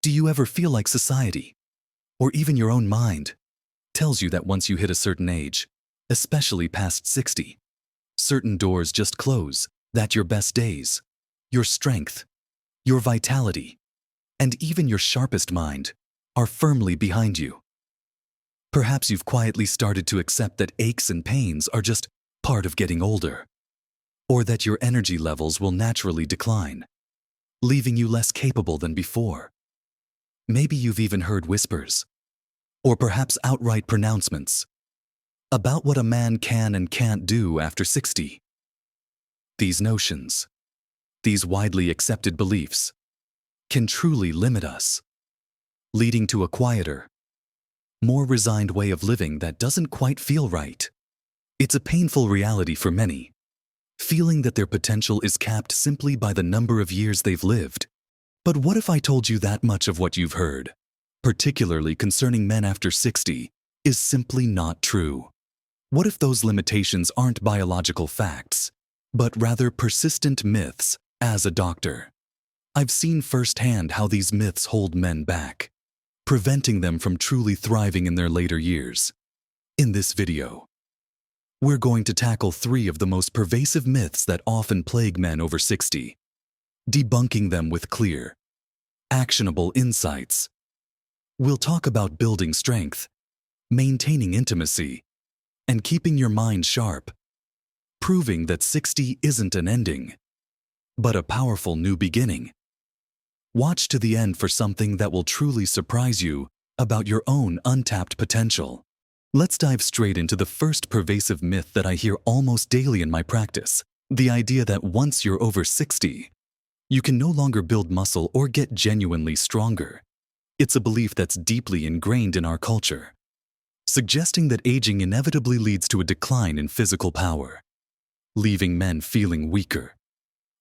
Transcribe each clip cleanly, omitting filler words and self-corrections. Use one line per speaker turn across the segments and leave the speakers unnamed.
Do you ever feel like society, or even your own mind, tells you that once you hit a certain age, especially past 60, certain doors just close, that your best days, your strength, your vitality, and even your sharpest mind are firmly behind you? Perhaps you've quietly started to accept that aches and pains are just part of getting older, or that your energy levels will naturally decline, leaving you less capable than before. Maybe you've even heard whispers, or perhaps outright pronouncements, about what a man can and can't do after 60. These notions, these widely accepted beliefs, can truly limit us, leading to a quieter, more resigned way of living that doesn't quite feel right. It's a painful reality for many, feeling that their potential is capped simply by the number of years they've lived. But what if I told you that much of what you've heard, particularly concerning men after 60, is simply not true? What if those limitations aren't biological facts, but rather persistent myths? As a doctor, I've seen firsthand how these myths hold men back, preventing them from truly thriving in their later years. In this video, we're going to tackle 3 of the most pervasive myths that often plague men over 60, debunking them with clear, actionable insights. We'll talk about building strength, maintaining intimacy, and keeping your mind sharp, proving that 60 isn't an ending, but a powerful new beginning. Watch to the end for something that will truly surprise you about your own untapped potential. Let's dive straight into the first pervasive myth that I hear almost daily in my practice: the idea that once you're over 60, you can no longer build muscle or get genuinely stronger. It's a belief that's deeply ingrained in our culture, suggesting that aging inevitably leads to a decline in physical power, leaving men feeling weaker,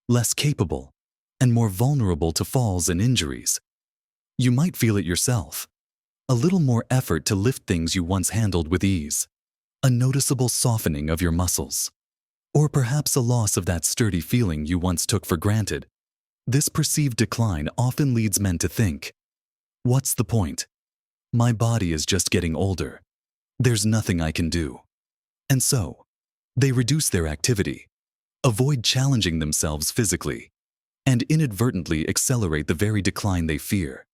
less capable, and more vulnerable to falls and injuries. You might feel it yourself: a little more effort to lift things you once handled with ease, a noticeable softening of your muscles, or perhaps a loss of that sturdy feeling you once took for granted. This perceived decline often leads men to think, "What's the point? My body is just getting older. There's nothing I can do." And so, they reduce their activity, avoid challenging themselves physically, and inadvertently accelerate the very decline they fear.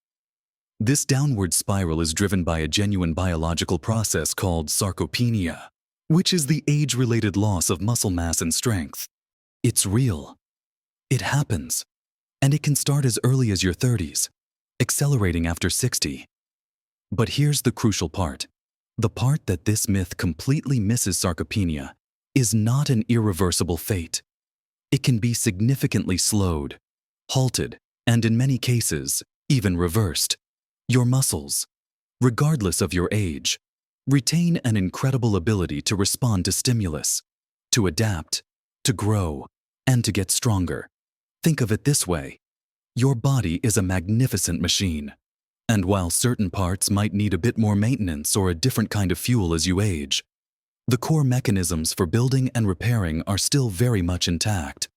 This downward spiral is driven by a genuine biological process called sarcopenia, which is the age-related loss of muscle mass and strength. It's real. It happens. And it can start as early as your 30s, accelerating after 60. But here's the crucial part. The part that this myth completely misses: sarcopenia is not an irreversible fate. It can be significantly slowed, halted, and in many cases, even reversed. Your muscles, regardless of your age, retain an incredible ability to respond to stimulus, to adapt, to grow, and to get stronger. Think of it this way: your body is a magnificent machine, and while certain parts might need a bit more maintenance or a different kind of fuel as you age, the core mechanisms for building and repairing are still very much intact.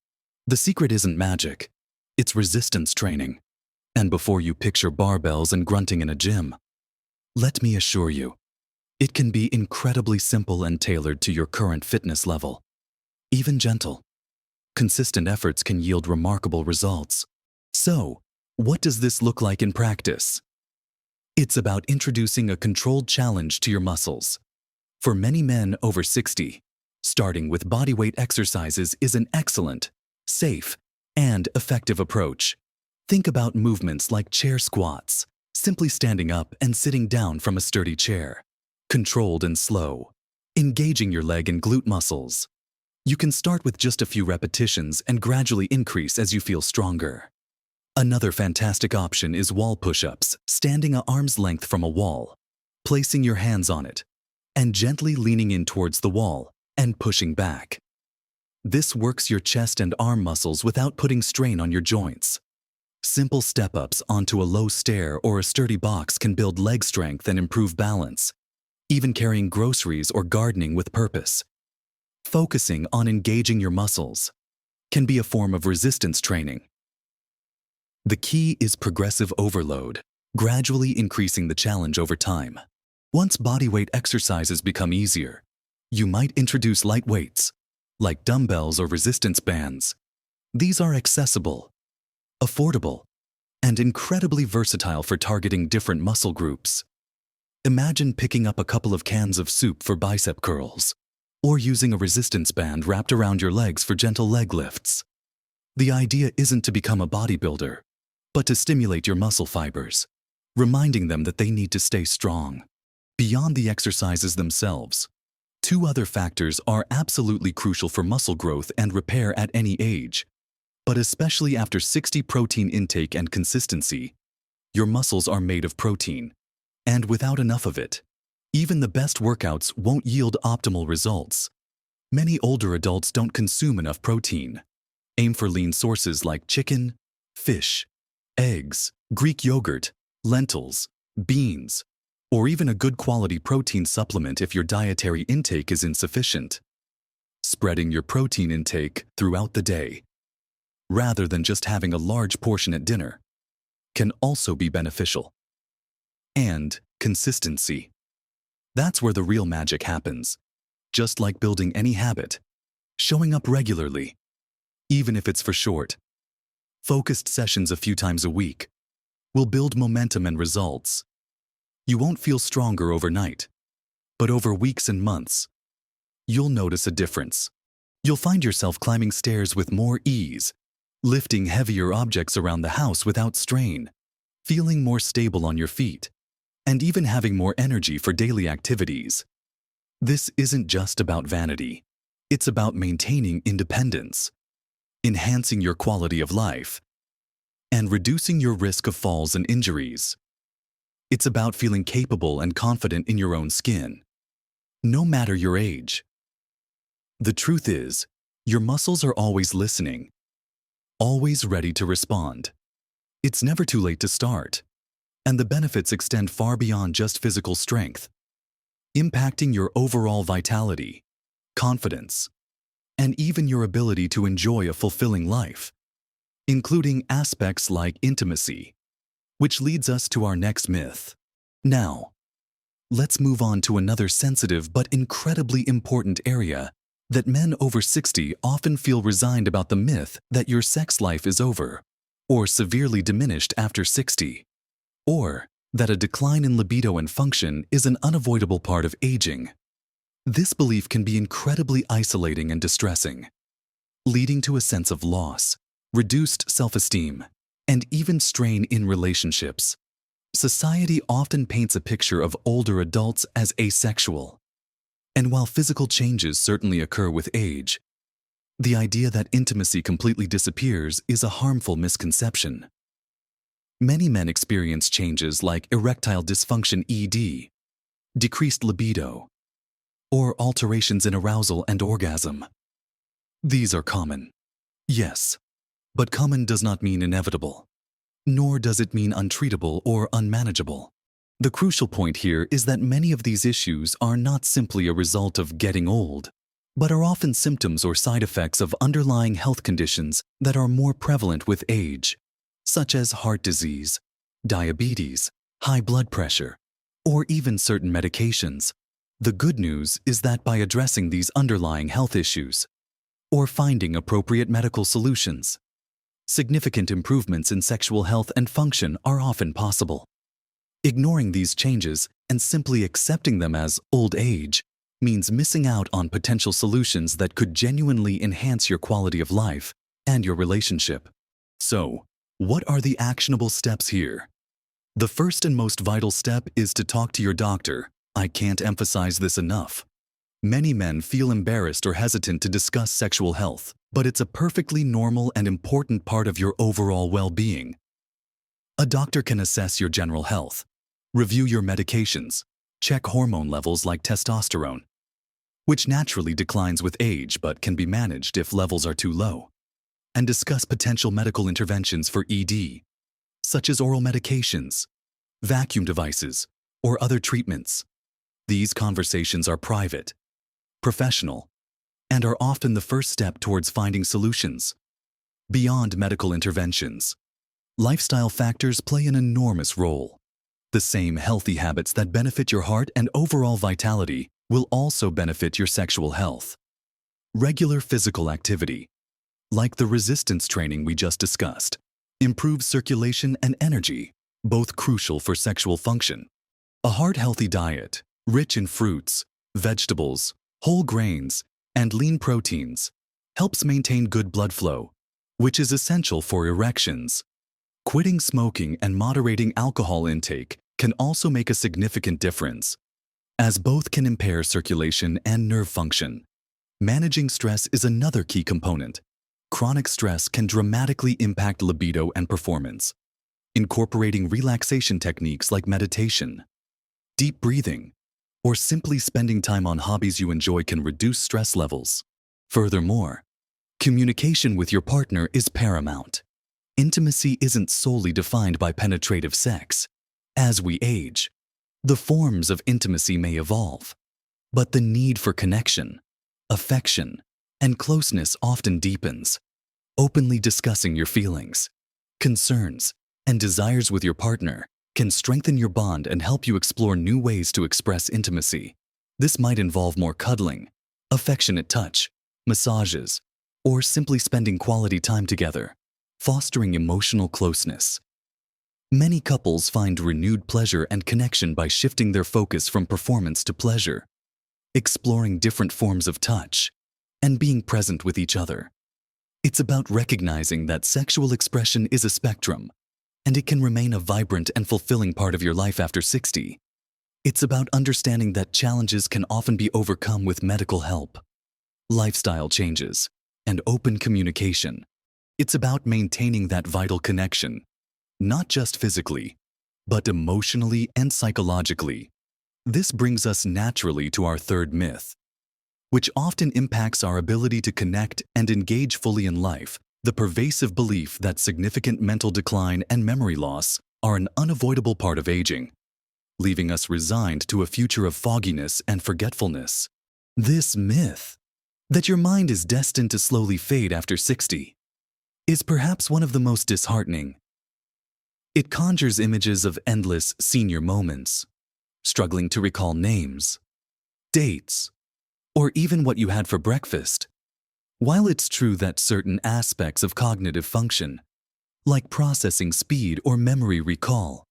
The secret isn't magic, it's resistance training. And before you picture barbells and grunting in a gym, let me assure you, it can be incredibly simple and tailored to your current fitness level. Even gentle, consistent efforts can yield remarkable results. So, what does this look like in practice? It's about introducing a controlled challenge to your muscles. For many men over 60, starting with bodyweight exercises is an excellent, safe, and effective approach. Think about movements like chair squats, simply standing up and sitting down from a sturdy chair, controlled and slow, engaging your leg and glute muscles. You can start with just a few repetitions and gradually increase as you feel stronger. Another fantastic option is wall push-ups, standing at arm's length from a wall, placing your hands on it, and gently leaning in towards the wall and pushing back. This works your chest and arm muscles without putting strain on your joints. Simple step-ups onto a low stair or a sturdy box can build leg strength and improve balance. Even carrying groceries or gardening with purpose, focusing on engaging your muscles, can be a form of resistance training. The key is progressive overload. gradually increasing the challenge over time. Once bodyweight exercises become easier, you might introduce light weights, like dumbbells or resistance bands. These are accessible, affordable, and incredibly versatile for targeting different muscle groups. Imagine picking up a couple of cans of soup for bicep curls, or using a resistance band wrapped around your legs for gentle leg lifts. The idea isn't to become a bodybuilder, but to stimulate your muscle fibers, reminding them that they need to stay strong. Beyond the exercises themselves, two other factors are absolutely crucial for muscle growth and repair at any age, but especially after 60 protein intake and consistency. Your muscles are made of protein, and without enough of it, even the best workouts won't yield optimal results. Many older adults don't consume enough protein. Aim for lean sources like chicken, fish, eggs, Greek yogurt, lentils, beans, or even a good quality protein supplement if your dietary intake is insufficient. Spreading your protein intake throughout the day, rather than just having a large portion at dinner, can also be beneficial. And consistency. That's where the real magic happens. Just like building any habit, showing up regularly, even if it's for short, focused sessions a few times a week, will build momentum and results. You won't feel stronger overnight, but over weeks and months, you'll notice a difference. You'll find yourself climbing stairs with more ease, lifting heavier objects around the house without strain, feeling more stable on your feet, and even having more energy for daily activities. This isn't just about vanity. It's about maintaining independence, enhancing your quality of life, and reducing your risk of falls and injuries. It's about feeling capable and confident in your own skin, no matter your age. The truth is, your muscles are always listening, always ready to respond. It's never too late to start, and the benefits extend far beyond just physical strength, impacting your overall vitality, confidence, and even your ability to enjoy a fulfilling life, including aspects like intimacy, which leads us to our next myth. Now, let's move on to another sensitive but incredibly important area that men over 60 often feel resigned about: the myth that your sex life is over, or severely diminished after 60, or that a decline in libido and function is an unavoidable part of aging. This belief can be incredibly isolating and distressing, leading to a sense of loss, reduced self-esteem, and even strain in relationships. Society often paints a picture of older adults as asexual. And while physical changes certainly occur with age, the idea that intimacy completely disappears is a harmful misconception. Many men experience changes like erectile dysfunction (ED), decreased libido, or alterations in arousal and orgasm. These are common. Yes, but common does not mean inevitable, nor does it mean untreatable or unmanageable. The crucial point here is that many of these issues are not simply a result of getting old, but are often symptoms or side effects of underlying health conditions that are more prevalent with age, such as heart disease, diabetes, high blood pressure, or even certain medications. The good news is that by addressing these underlying health issues, or finding appropriate medical solutions, significant improvements in sexual health and function are often possible. Ignoring these changes and simply accepting them as old age means missing out on potential solutions that could genuinely enhance your quality of life and your relationship. So, what are the actionable steps here? The first and most vital step is to talk to your doctor. I can't emphasize this enough. Many men feel embarrassed or hesitant to discuss sexual health, but it's a perfectly normal and important part of your overall well-being. A doctor can assess your general health, review your medications, check hormone levels like testosterone, which naturally declines with age but can be managed if levels are too low, and discuss potential medical interventions for ED, such as oral medications, vacuum devices, or other treatments. These conversations are private, professional, and are often the first step towards finding solutions. Beyond medical interventions, lifestyle factors play an enormous role. The same healthy habits that benefit your heart and overall vitality will also benefit your sexual health. Regular physical activity, like the resistance training we just discussed, improves circulation and energy, both crucial for sexual function. A heart-healthy diet, rich in fruits, vegetables, whole grains, and lean proteins, helps maintain good blood flow, which is essential for erections. Quitting smoking and moderating alcohol intake can also make a significant difference, as both can impair circulation and nerve function. Managing stress is another key component. Chronic stress can dramatically impact libido and performance. Incorporating relaxation techniques like meditation, deep breathing, or simply spending time on hobbies you enjoy can reduce stress levels. Furthermore, communication with your partner is paramount. Intimacy isn't solely defined by penetrative sex. As we age, the forms of intimacy may evolve, but the need for connection, affection, and closeness often deepens. Openly discussing your feelings, concerns, and desires with your partner can strengthen your bond and help you explore new ways to express intimacy. This might involve more cuddling, affectionate touch, massages, or simply spending quality time together, fostering emotional closeness. Many couples find renewed pleasure and connection by shifting their focus from performance to pleasure, exploring different forms of touch, and being present with each other. It's about recognizing that sexual expression is a spectrum, and it can remain a vibrant and fulfilling part of your life after 60. It's about understanding that challenges can often be overcome with medical help, lifestyle changes, and open communication. It's about maintaining that vital connection, not just physically, but emotionally and psychologically. This brings us naturally to our third myth, which often impacts our ability to connect and engage fully in life: the pervasive belief that significant mental decline and memory loss are an unavoidable part of aging, leaving us resigned to a future of fogginess and forgetfulness. This myth, that your mind is destined to slowly fade after 60, is perhaps one of the most disheartening. It conjures images of endless senior moments, struggling to recall names, dates, or even what you had for breakfast. While it's true that certain aspects of cognitive function, like processing speed or memory recall,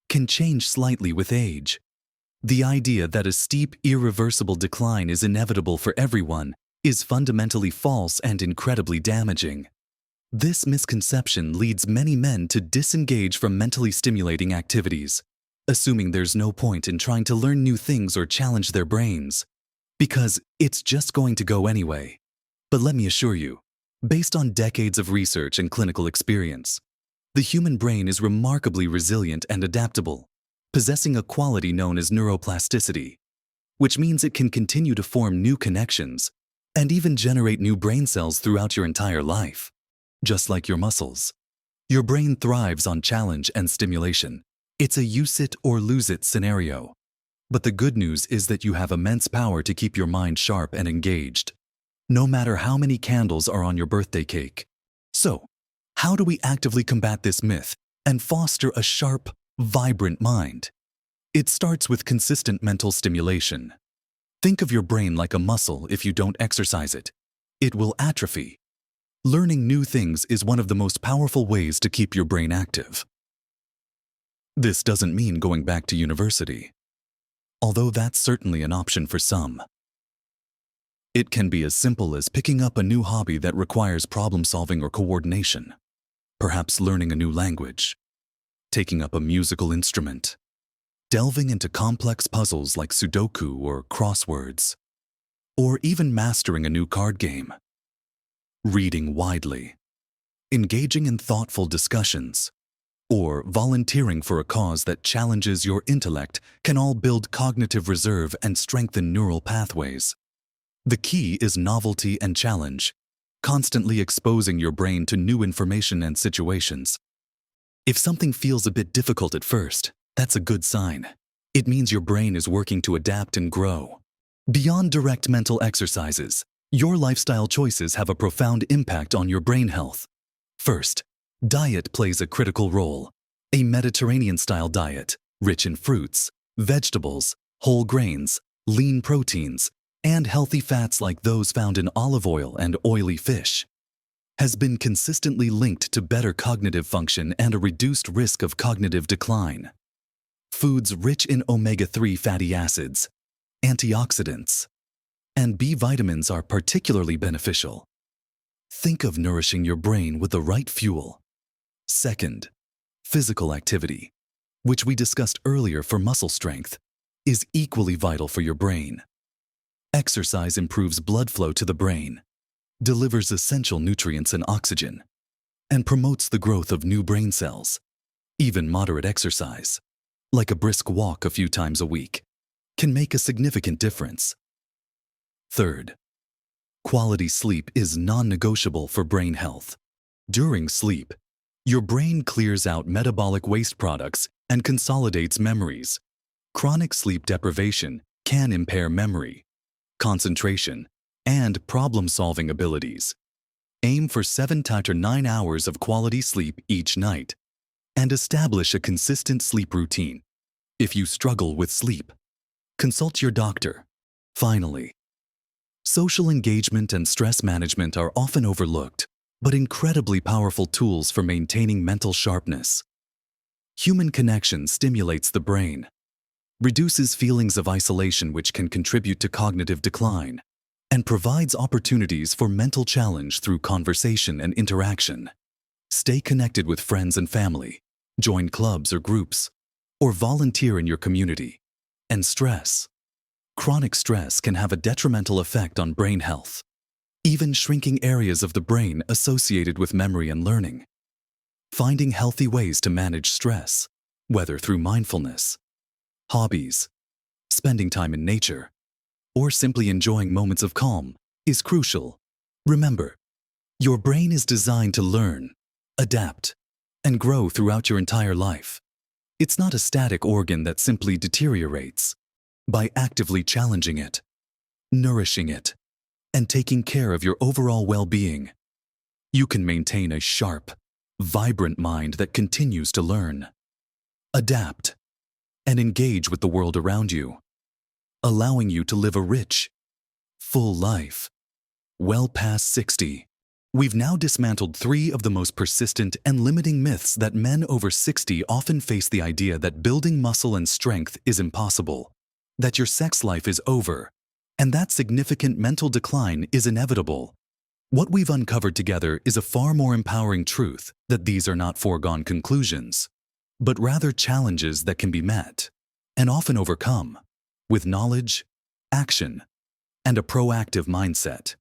can change slightly with age, the idea that a steep, irreversible decline is inevitable for everyone is fundamentally false and incredibly damaging. This misconception leads many men to disengage from mentally stimulating activities, assuming there's no point in trying to learn new things or challenge their brains, because it's just going to go anyway. But let me assure you, based on decades of research and clinical experience, the human brain is remarkably resilient and adaptable, possessing a quality known as neuroplasticity, which means it can continue to form new connections and even generate new brain cells throughout your entire life. Just like your muscles, your brain thrives on challenge and stimulation. It's a use it or lose it scenario. But the good news is that you have immense power to keep your mind sharp and engaged, no matter how many candles are on your birthday cake. So, how do we actively combat this myth and foster a sharp, vibrant mind? It starts with consistent mental stimulation. Think of your brain like a muscle. If you don't exercise it, it will atrophy. Learning new things is one of the most powerful ways to keep your brain active. This doesn't mean going back to university, although that's certainly an option for some. It can be as simple as picking up a new hobby that requires problem-solving or coordination, perhaps learning a new language, taking up a musical instrument, delving into complex puzzles like Sudoku or crosswords, or even mastering a new card game. Reading widely, engaging in thoughtful discussions, or volunteering for a cause that challenges your intellect can all build cognitive reserve and strengthen neural pathways. The key is novelty and challenge, constantly exposing your brain to new information and situations. If something feels a bit difficult at first, that's a good sign. It means your brain is working to adapt and grow. Beyond direct mental exercises, your lifestyle choices have a profound impact on your brain health. First, diet plays a critical role. A Mediterranean-style diet, rich in fruits, vegetables, whole grains, lean proteins, and healthy fats like those found in olive oil and oily fish, has been consistently linked to better cognitive function and a reduced risk of cognitive decline. Foods rich in omega-3 fatty acids, antioxidants, and B vitamins are particularly beneficial. Think of nourishing your brain with the right fuel. Second, physical activity, which we discussed earlier for muscle strength, is equally vital for your brain. Exercise improves blood flow to the brain, delivers essential nutrients and oxygen, and promotes the growth of new brain cells. Even moderate exercise, like a brisk walk a few times a week, can make a significant difference. Third, quality sleep is non-negotiable for brain health. During sleep, your brain clears out metabolic waste products and consolidates memories. Chronic sleep deprivation can impair memory, concentration, and problem-solving abilities. Aim for 7 to 9 hours of quality sleep each night, and establish a consistent sleep routine. If you struggle with sleep, consult your doctor. Finally, social engagement and stress management are often overlooked, but incredibly powerful tools for maintaining mental sharpness. Human connection stimulates the brain, reduces feelings of isolation which can contribute to cognitive decline, and provides opportunities for mental challenge through conversation and interaction. Stay connected with friends and family, join clubs or groups, or volunteer in your community. And stress. Chronic stress can have a detrimental effect on brain health, even shrinking areas of the brain associated with memory and learning. Finding healthy ways to manage stress, whether through mindfulness, hobbies, spending time in nature, or simply enjoying moments of calm, is crucial. Remember, your brain is designed to learn, adapt, and grow throughout your entire life. It's not a static organ that simply deteriorates. By actively challenging it, nourishing it, and taking care of your overall well-being, you can maintain a sharp, vibrant mind that continues to learn, adapt, and engage with the world around you, allowing you to live a rich, full life. Well past 60, we've now dismantled 3 of the most persistent and limiting myths that men over 60 often face: the idea that building muscle and strength is impossible, that your sex life is over, and that significant mental decline is inevitable. What we've uncovered together is a far more empowering truth: that these are not foregone conclusions, but rather challenges that can be met, and often overcome, with knowledge, action, and a proactive mindset.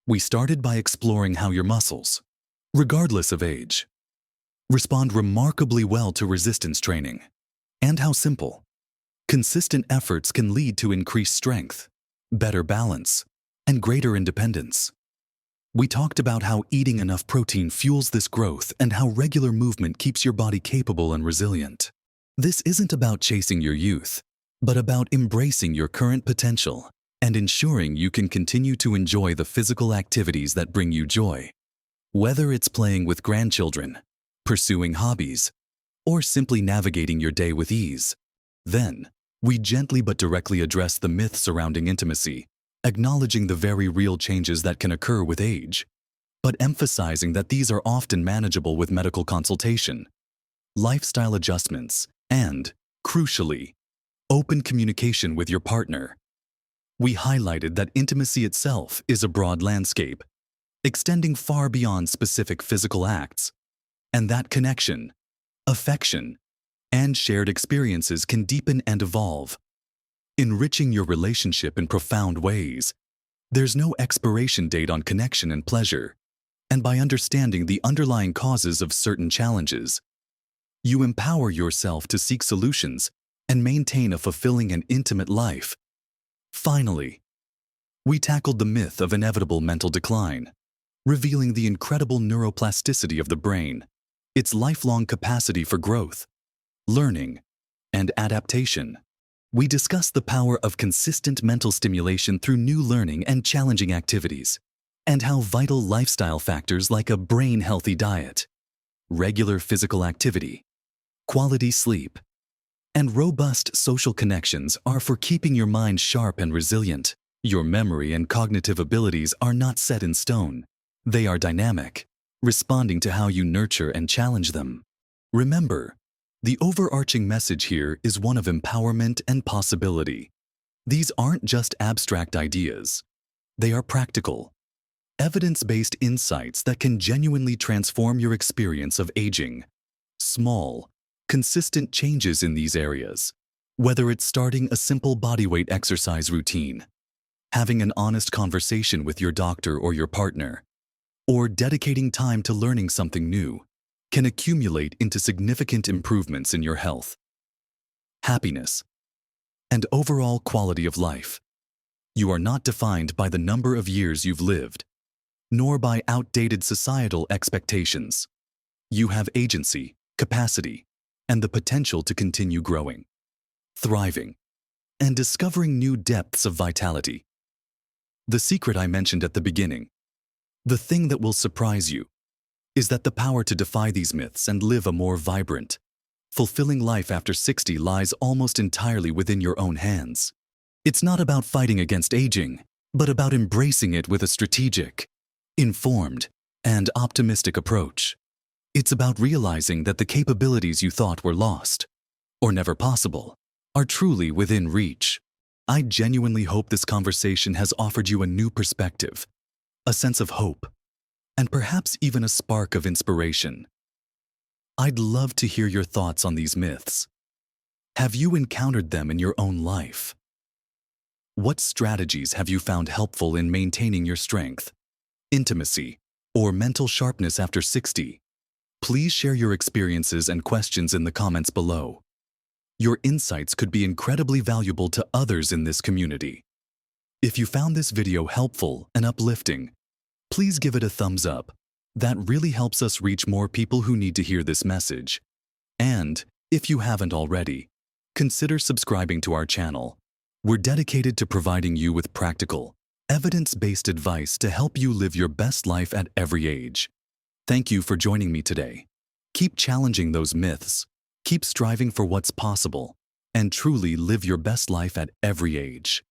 We started by exploring how your muscles, regardless of age, respond remarkably well to resistance training, and how simple, consistent efforts can lead to increased strength, better balance, and greater independence. We talked about how eating enough protein fuels this growth and how regular movement keeps your body capable and resilient. This isn't about chasing your youth, but about embracing your current potential and ensuring you can continue to enjoy the physical activities that bring you joy. Whether it's playing with grandchildren, pursuing hobbies, or simply navigating your day with ease, then we gently but directly address the myths surrounding intimacy, acknowledging the very real changes that can occur with age, but emphasizing that these are often manageable with medical consultation, lifestyle adjustments, and, crucially, open communication with your partner. We highlighted that intimacy itself is a broad landscape, extending far beyond specific physical acts, and that connection, affection, and shared experiences can deepen and evolve, enriching your relationship in profound ways. There's no expiration date on connection and pleasure, and by understanding the underlying causes of certain challenges, you empower yourself to seek solutions and maintain a fulfilling and intimate life. Finally, we tackled the myth of inevitable mental decline, revealing the incredible neuroplasticity of the brain, its lifelong capacity for growth, learning, and adaptation. We discussed the power of consistent mental stimulation through new learning and challenging activities, and how vital lifestyle factors like a brain-healthy diet, regular physical activity, quality sleep, And robust social connections are for keeping your mind sharp and resilient. Your memory and cognitive abilities are not set in stone. They are dynamic, responding to how you nurture and challenge them. Remember, the overarching message here is one of empowerment and possibility. These aren't just abstract ideas. They are practical, evidence-based insights that can genuinely transform your experience of aging. Small, consistent changes in these areas, whether it's starting a simple bodyweight exercise routine, having an honest conversation with your doctor or your partner, or dedicating time to learning something new, can accumulate into significant improvements in your health, happiness, and overall quality of life. You are not defined by the number of years you've lived, nor by outdated societal expectations. You have agency, capacity, and the potential to continue growing, thriving, and discovering new depths of vitality. The secret I mentioned at the beginning, the thing that will surprise you, is that the power to defy these myths and live a more vibrant, fulfilling life after 60 lies almost entirely within your own hands. It's not about fighting against aging, but about embracing it with a strategic, informed, and optimistic approach. It's about realizing that the capabilities you thought were lost, or never possible, are truly within reach. I genuinely hope this conversation has offered you a new perspective, a sense of hope, and perhaps even a spark of inspiration. I'd love to hear your thoughts on these myths. Have you encountered them in your own life? What strategies have you found helpful in maintaining your strength, intimacy, or mental sharpness after 60? Please share your experiences and questions in the comments below. Your insights could be incredibly valuable to others in this community. If you found this video helpful and uplifting, please give it a thumbs up. That really helps us reach more people who need to hear this message. And, if you haven't already, consider subscribing to our channel. We're dedicated to providing you with practical, evidence-based advice to help you live your best life at every age. Thank you for joining me today. Keep challenging those myths, keep striving for what's possible, and truly live your best life at every age.